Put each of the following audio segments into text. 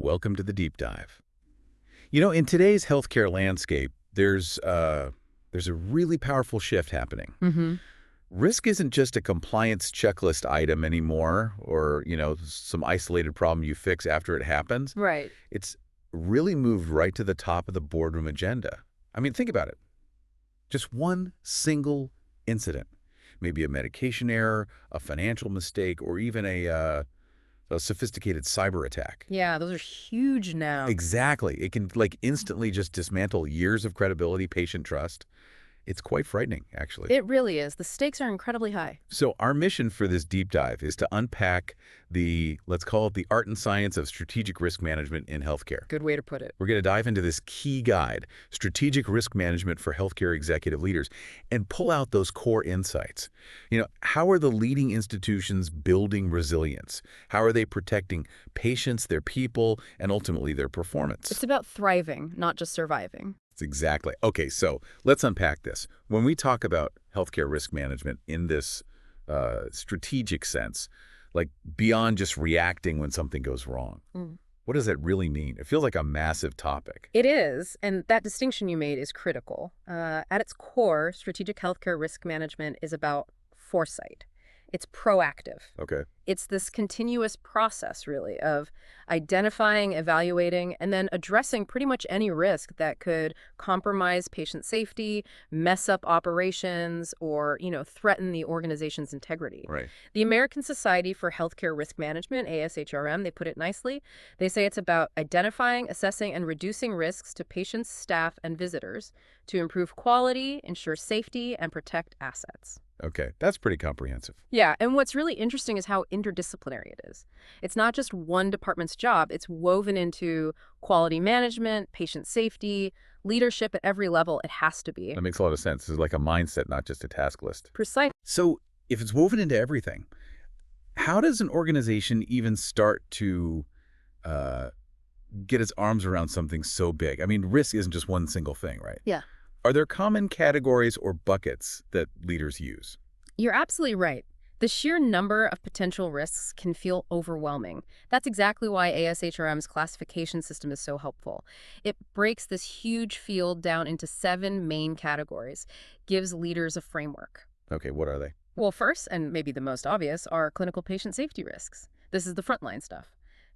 welcome to the deep dive. In today's healthcare landscape, there's a really powerful shift happening. Mm-hmm. Risk isn't just a compliance checklist item anymore, or, some isolated problem you fix after it happens. Right. It's really moved right to the top of the boardroom agenda. I mean, think about it. Just one single incident, maybe a medication error, a financial mistake, or even a sophisticated cyber attack. Yeah, those are huge now. Exactly. It can instantly just dismantle years of credibility, patient trust. It's quite frightening, actually. It really is. The stakes are incredibly high. So our mission for this deep dive is to unpack let's call it the art and science of strategic risk management in healthcare. Good way to put it. We're going to dive into this key guide, Strategic Risk Management for Healthcare Executive Leaders, and pull out those core insights. How are the leading institutions building resilience? How are they protecting patients, their people, and ultimately their performance? It's about thriving, not just surviving. Exactly. Okay, so let's unpack this. When we talk about healthcare risk management in this strategic sense, like beyond just reacting when something goes wrong, what does that really mean? It feels like a massive topic. It is, and that distinction you made is critical. At its core, strategic healthcare risk management is about foresight. It's proactive. Okay. It's this continuous process, really, of identifying, evaluating, and then addressing pretty much any risk that could compromise patient safety, mess up operations, or, threaten the organization's integrity. Right. The American Society for Healthcare Risk Management, ASHRM, they put it nicely. They say it's about identifying, assessing, and reducing risks to patients, staff, and visitors to improve quality, ensure safety, and protect assets. Okay, that's pretty comprehensive. Yeah, and what's really interesting is how interdisciplinary it is. It's not just one department's job. It's woven into quality management, patient safety, leadership at every level. It has to be. That makes a lot of sense. It's like a mindset, not just a task list. Precise. So if it's woven into everything, how does an organization even start to get its arms around something so big? I mean, risk isn't just one single thing, right? Yeah. Are there common categories or buckets that leaders use? You're absolutely right. The sheer number of potential risks can feel overwhelming. That's exactly why ASHRM's classification system is so helpful. It breaks this huge field down into 7 main categories, gives leaders a framework. Okay, what are they? Well, first, and maybe the most obvious, are clinical patient safety risks. This is the frontline stuff.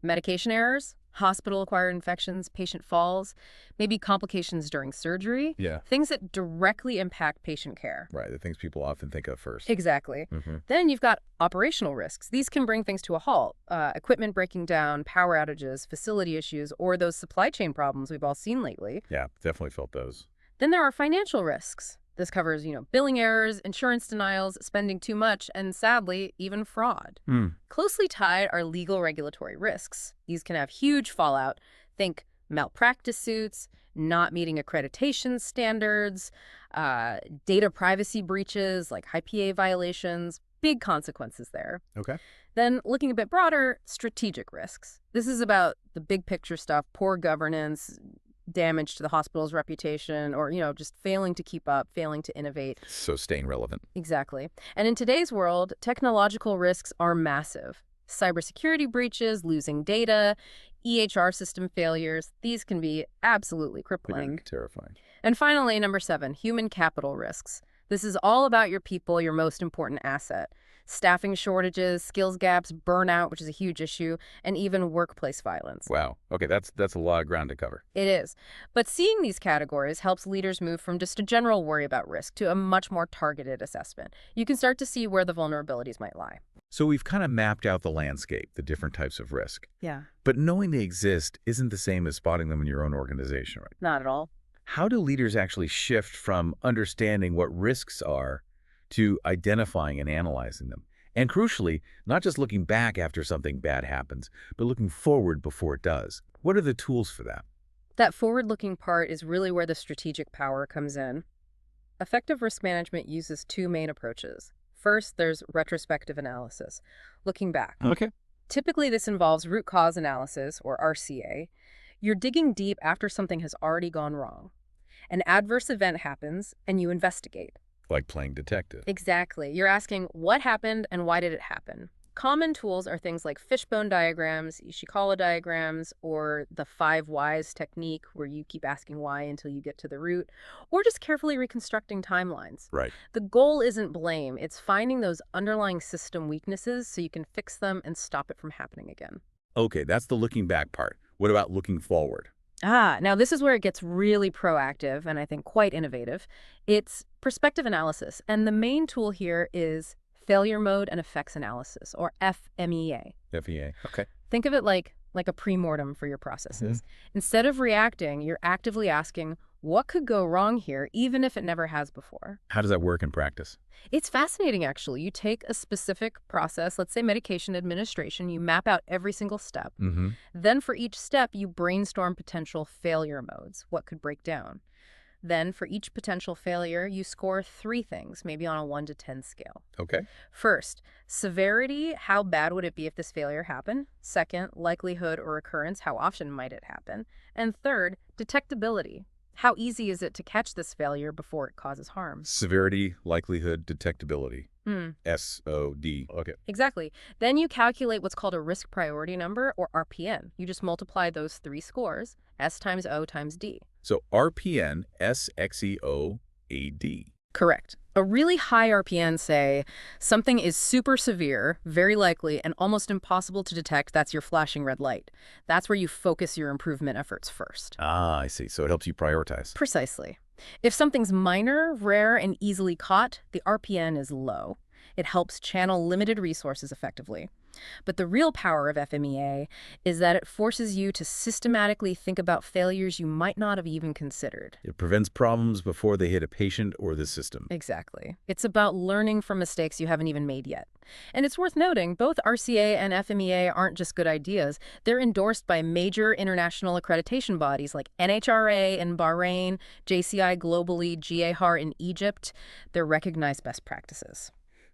Medication errors, hospital-acquired infections, patient falls, maybe complications during surgery. Yeah. Things that directly impact patient care. Right, the things people often think of first. Exactly. Mm-hmm. Then you've got operational risks. These can bring things to a halt. Equipment breaking down, power outages, facility issues, or those supply chain problems we've all seen lately. Yeah, definitely felt those. Then there are financial risks. This covers, billing errors, insurance denials, spending too much, and sadly, even fraud. Closely tied are legal regulatory risks. These can have huge fallout. Think malpractice suits, not meeting accreditation standards, data privacy breaches like IPA violations, big consequences there. Okay. Then looking a bit broader, strategic risks. This is about the big picture stuff, poor governance, damage to the hospital's reputation, or, just failing to keep up, failing to innovate. So staying relevant. Exactly. And in today's world, technological risks are massive. Cybersecurity breaches, losing data, EHR system failures, these can be absolutely crippling. Terrifying. And finally, number 7, human capital risks. This is all about your people, your most important asset. Staffing shortages, skills gaps, burnout, which is a huge issue, and even workplace violence. Wow. Okay, that's a lot of ground to cover. It is. But seeing these categories helps leaders move from just a general worry about risk to a much more targeted assessment. You can start to see where the vulnerabilities might lie. So we've kind of mapped out the landscape, the different types of risk. Yeah. But knowing they exist isn't the same as spotting them in your own organization, right? Not at all. How do leaders actually shift from understanding what risks are to identifying and analyzing them? And crucially, not just looking back after something bad happens, but looking forward before it does. What are the tools for that? That forward-looking part is really where the strategic power comes in. Effective risk management uses 2 main approaches. First, there's retrospective analysis, looking back. Okay. Typically, this involves root cause analysis, or RCA. You're digging deep after something has already gone wrong. An adverse event happens, and you investigate. Like playing detective. Exactly. You're asking what happened and why did it happen? Common tools are things like fishbone diagrams, Ishikawa diagrams, or the 5 whys technique, where you keep asking why until you get to the root, or just carefully reconstructing timelines. Right. The goal isn't blame, it's finding those underlying system weaknesses so you can fix them and stop it from happening again. Okay, that's the looking back part. What about looking forward? Now this is where it gets really proactive and I think quite innovative. It's perspective analysis, and the main tool here is failure mode and effects analysis, or FMEA. FEA. Okay. Think of it like a pre-mortem for your processes. Instead of reacting, you're actively asking, what could go wrong here, even if it never has before? How does that work in practice? It's fascinating, actually. You take a specific process, let's say medication administration, you map out every single step. Then for each step, you brainstorm potential failure modes, what could break down. Then for each potential failure, you score 3 things, maybe on a 1 to 10 scale. Okay. First, severity, how bad would it be if this failure happened? Second, likelihood or occurrence, how often might it happen? And third, detectability. How easy is it to catch this failure before it causes harm? Severity, likelihood, detectability. SOD. Okay. Exactly. Then you calculate what's called a risk priority number, or RPN. You just multiply those 3 scores, S times O times D. So RPN, SXEOAD. Correct. A really high RPN, say, something is super severe, very likely, and almost impossible to detect. That's your flashing red light. That's where you focus your improvement efforts first. Ah, I see. So it helps you prioritize. Precisely. If something's minor, rare, and easily caught, the RPN is low. It helps channel limited resources effectively. But the real power of FMEA is that it forces you to systematically think about failures you might not have even considered. It prevents problems before they hit a patient or the system. Exactly. It's about learning from mistakes you haven't even made yet. And it's worth noting, both RCA and FMEA aren't just good ideas. They're endorsed by major international accreditation bodies like NHRA in Bahrain, JCI globally, GAHAR in Egypt. They're recognized best practices.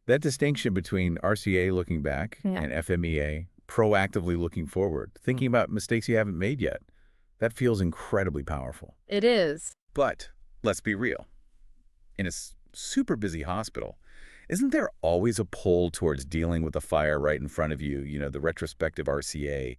That distinction between RCA looking back and FMEA proactively looking forward, thinking about mistakes you haven't made yet, that feels incredibly powerful. It is. But let's be real. In a super busy hospital, isn't there always a pull towards dealing with the fire right in front of you, the retrospective RCA?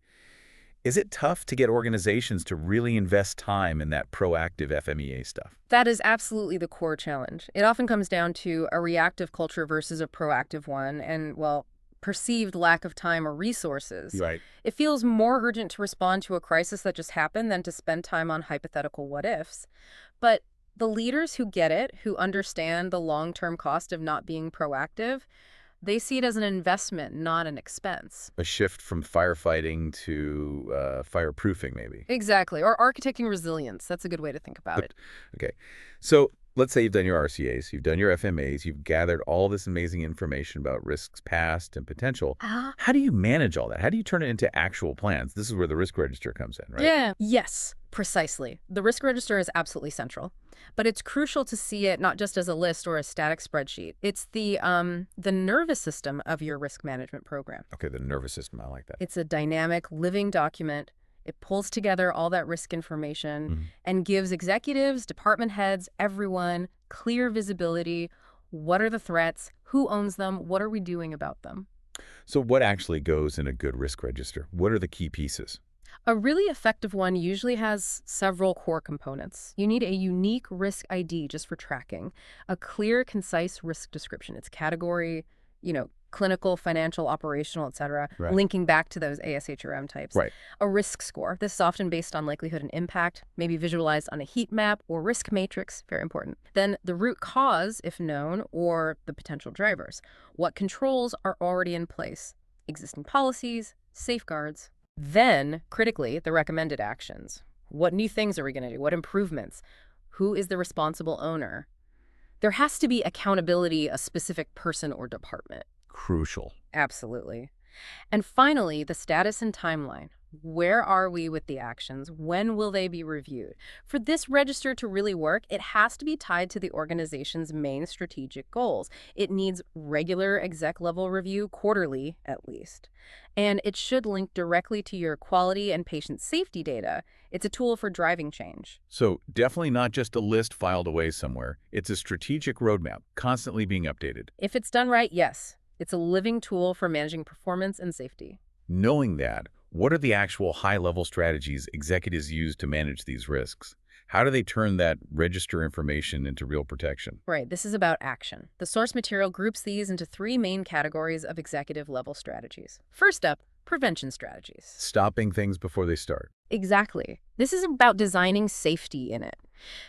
Is it tough to get organizations to really invest time in that proactive FMEA stuff? That is absolutely the core challenge. It often comes down to a reactive culture versus a proactive one, and, well, perceived lack of time or resources. Right. It feels more urgent to respond to a crisis that just happened than to spend time on hypothetical what-ifs. But the leaders who get it, who understand the long-term cost of not being proactive, they see it as an investment, not an expense. A shift from firefighting to fireproofing, maybe. Exactly. Or architecting resilience. That's a good way to think about it. Okay. So let's say you've done your RCAs, you've done your FMAs, you've gathered all this amazing information about risks past and potential. How do you manage all that? How do you turn it into actual plans? This is where the risk register comes in, right? Yeah. Yes, precisely. The risk register is absolutely central. But it's crucial to see it not just as a list or a static spreadsheet. It's the nervous system of your risk management program. Okay, the nervous system. I like that. It's a dynamic, living document. It pulls together all that risk information and gives executives, department heads, everyone clear visibility. What are the threats? Who owns them? What are we doing about them? So what actually goes in a good risk register? What are the key pieces? A really effective one usually has several core components. You need a unique risk ID just for tracking, a clear, concise risk description. It's category, clinical, financial, operational, et cetera, linking back to those ASHRM types. Right. A risk score. This is often based on likelihood and impact, maybe visualized on a heat map or risk matrix, very important. Then the root cause, if known, or the potential drivers. What controls are already in place? Existing policies, safeguards. Then, critically, the recommended actions. What new things are we going to do? What improvements? Who is the responsible owner? There has to be accountability, a specific person or department. Crucial. Absolutely. And finally, the status and timeline. Where are we with the actions? When will they be reviewed? For this register to really work, it has to be tied to the organization's main strategic goals. It needs regular exec-level review, quarterly at least. And it should link directly to your quality and patient safety data. It's a tool for driving change. So definitely not just a list filed away somewhere. It's a strategic roadmap, constantly being updated. If it's done right, yes. It's a living tool for managing performance and safety. Knowing that, what are the actual high-level strategies executives use to manage these risks? How do they turn that register information into real protection? Right, this is about action. The source material groups these into three main categories of executive-level strategies. First up, prevention strategies. Stopping things before they start. Exactly. This is about designing safety in it.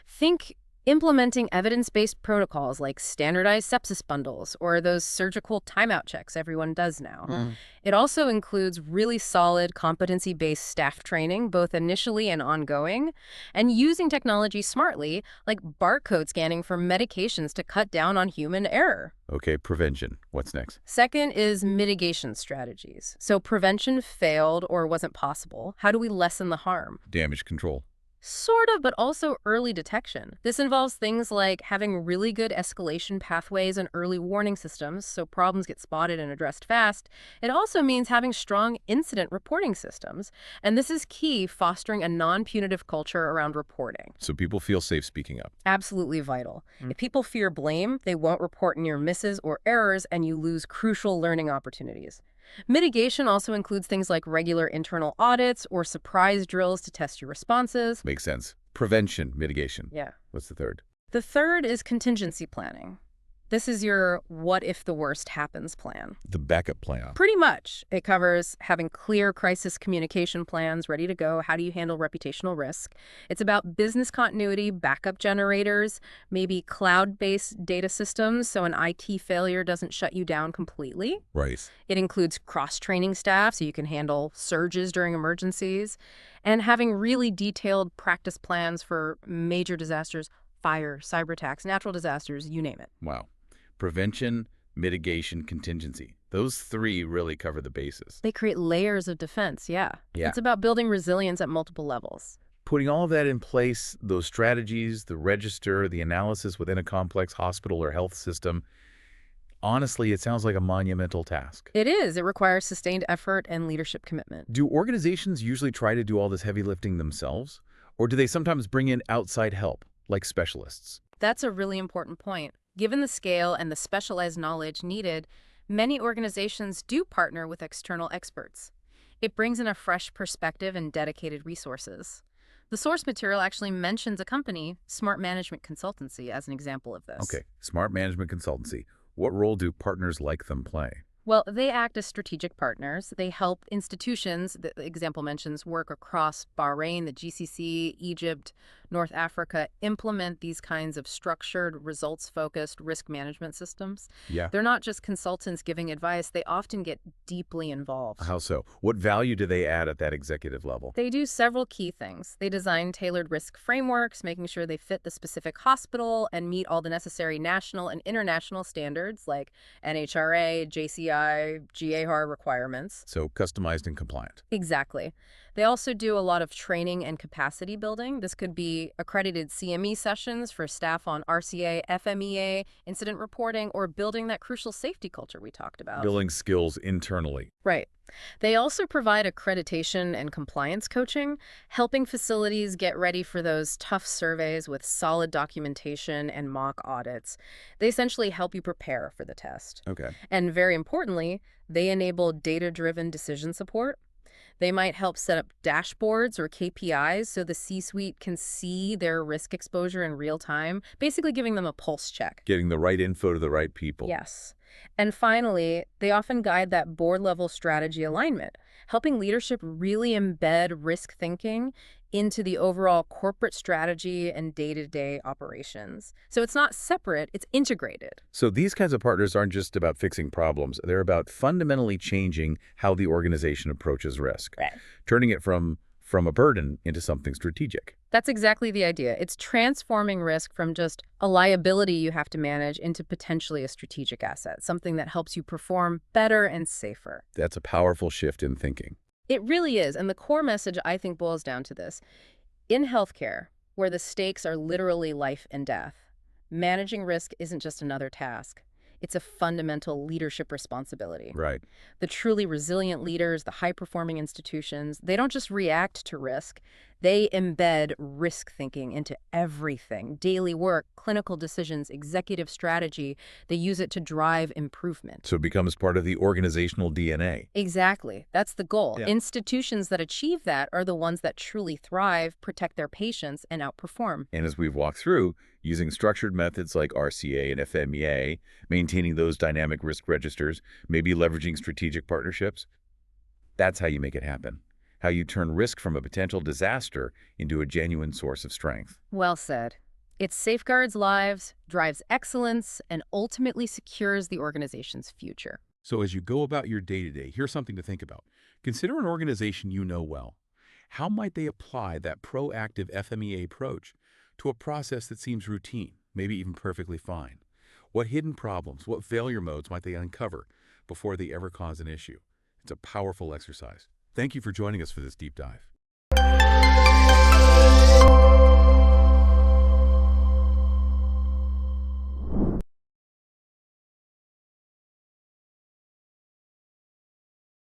Think implementing evidence-based protocols like standardized sepsis bundles or those surgical timeout checks everyone does now. It also includes really solid competency-based staff training, both initially and ongoing, and using technology smartly, like barcode scanning for medications to cut down on human error. Okay, prevention. What's next? Second is mitigation strategies. So prevention failed or wasn't possible. How do we lessen the harm? Damage control. Sort of, but also early detection. This involves things like having really good escalation pathways and early warning systems so problems get spotted and addressed fast. It also means having strong incident reporting systems. And this is key, fostering a non-punitive culture around reporting. So people feel safe speaking up. Absolutely vital. If people fear blame, they won't report near misses or errors, and you lose crucial learning opportunities. Mitigation also includes things like regular internal audits or surprise drills to test your responses. Makes sense. Prevention, mitigation. Yeah. What's the third? The third is contingency planning. This is your what if the worst happens plan. The backup plan. Pretty much. It covers having clear crisis communication plans ready to go. How do you handle reputational risk? It's about business continuity, backup generators, maybe cloud-based data systems so an IT failure doesn't shut you down completely. Right. It includes cross-training staff so you can handle surges during emergencies, and having really detailed practice plans for major disasters, fire, cyber attacks, natural disasters, you name it. Wow. Prevention, mitigation, contingency. Those three really cover the bases. They create layers of defense, yeah. Yeah. It's about building resilience at multiple levels. Putting all of that in place, those strategies, the register, the analysis within a complex hospital or health system, honestly, it sounds like a monumental task. It is. It requires sustained effort and leadership commitment. Do organizations usually try to do all this heavy lifting themselves? Or do they sometimes bring in outside help, like specialists? That's a really important point. Given the scale and the specialized knowledge needed, many organizations do partner with external experts. It brings in a fresh perspective and dedicated resources. The source material actually mentions a company, Smart Management Consultancy, as an example of this. Okay, Smart Management Consultancy. What role do partners like them play? Well, they act as strategic partners. They help institutions, the example mentions, work across Bahrain, the GCC, Egypt, North Africa, implement these kinds of structured, results-focused risk management systems. Yeah. They're not just consultants giving advice. They often get deeply involved. How so? What value do they add at that executive level? They do several key things. They design tailored risk frameworks, making sure they fit the specific hospital and meet all the necessary national and international standards like NHRA, JCI, GAHAR requirements. So customized and compliant. Exactly. They also do a lot of training and capacity building. This could be accredited CME sessions for staff on RCA, FMEA, incident reporting, or building that crucial safety culture we talked about. Building skills internally. Right. They also provide accreditation and compliance coaching, helping facilities get ready for those tough surveys with solid documentation and mock audits. They essentially help you prepare for the test. Okay. And very importantly, they enable data-driven decision support. They might help set up dashboards or KPIs so the C-suite can see their risk exposure in real time, basically giving them a pulse check. Getting the right info to the right people. Yes. And finally, they often guide that board-level strategy alignment, helping leadership really embed risk thinking into the overall corporate strategy and day-to-day operations. So it's not separate, it's integrated. So these kinds of partners aren't just about fixing problems. They're about fundamentally changing how the organization approaches risk, Right. turning it from a burden into something strategic. That's exactly the idea. It's transforming risk from just a liability you have to manage into potentially a strategic asset, something that helps you perform better and safer. That's a powerful shift in thinking. It really is, and the core message, I think, boils down to this. In healthcare, where the stakes are literally life and death, managing risk isn't just another task. It's a fundamental leadership responsibility. Right. The truly resilient leaders, the high-performing institutions, they don't just react to risk. They embed risk thinking into everything: daily work, clinical decisions, executive strategy. They use it to drive improvement. So it becomes part of the organizational DNA. Exactly. That's the goal. Yeah. Institutions that achieve that are the ones that truly thrive, protect their patients, and outperform. And as we've walked through, using structured methods like RCA and FMEA, maintaining those dynamic risk registers, maybe leveraging strategic partnerships, that's how you make it happen. How you turn risk from a potential disaster into a genuine source of strength. Well said. It safeguards lives, drives excellence, and ultimately secures the organization's future. So as you go about your day-to-day, here's something to think about. Consider an organization you know well. How might they apply that proactive FMEA approach to a process that seems routine, maybe even perfectly fine? What hidden problems, what failure modes might they uncover before they ever cause an issue? It's a powerful exercise. Thank you for joining us for this deep dive.